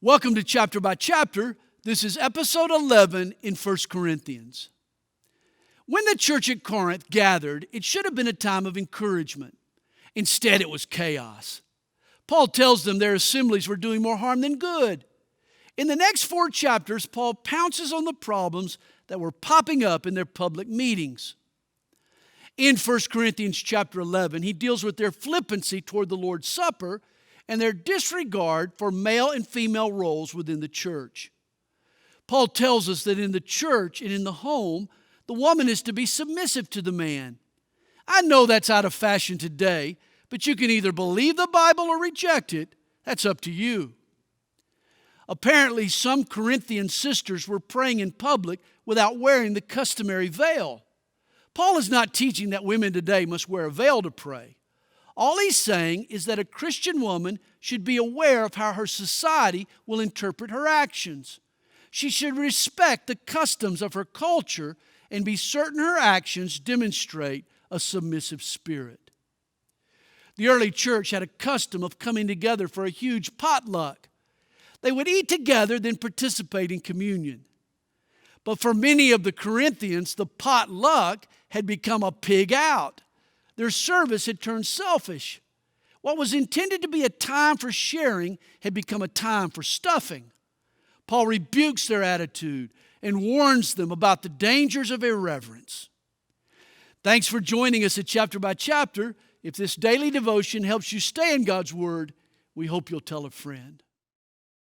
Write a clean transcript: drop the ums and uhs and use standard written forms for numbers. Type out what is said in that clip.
Welcome to Chapter by Chapter. This is episode 11 in 1 Corinthians. When the church at Corinth gathered, it should have been a time of encouragement. Instead, it was chaos. Paul tells them their assemblies were doing more harm than good. In the next 4 chapters, Paul pounces on the problems that were popping up in their public meetings. In 1 Corinthians chapter 11, he deals with their flippancy toward the Lord's Supper and their disregard for male and female roles within the church. Paul tells us that in the church and in the home, the woman is to be submissive to the man. I know that's out of fashion today, but you can either believe the Bible or reject it. That's up to you. Apparently, some Corinthian sisters were praying in public without wearing the customary veil. Paul is not teaching that women today must wear a veil to pray. All he's saying is that a Christian woman should be aware of how her society will interpret her actions. She should respect the customs of her culture and be certain her actions demonstrate a submissive spirit. The early church had a custom of coming together for a huge potluck. They would eat together, then participate in communion. But for many of the Corinthians, the potluck had become a pig out. Their service had turned selfish. What was intended to be a time for sharing had become a time for stuffing. Paul rebukes their attitude and warns them about the dangers of irreverence. Thanks for joining us at Chapter by Chapter. If this daily devotion helps you stay in God's Word, we hope you'll tell a friend.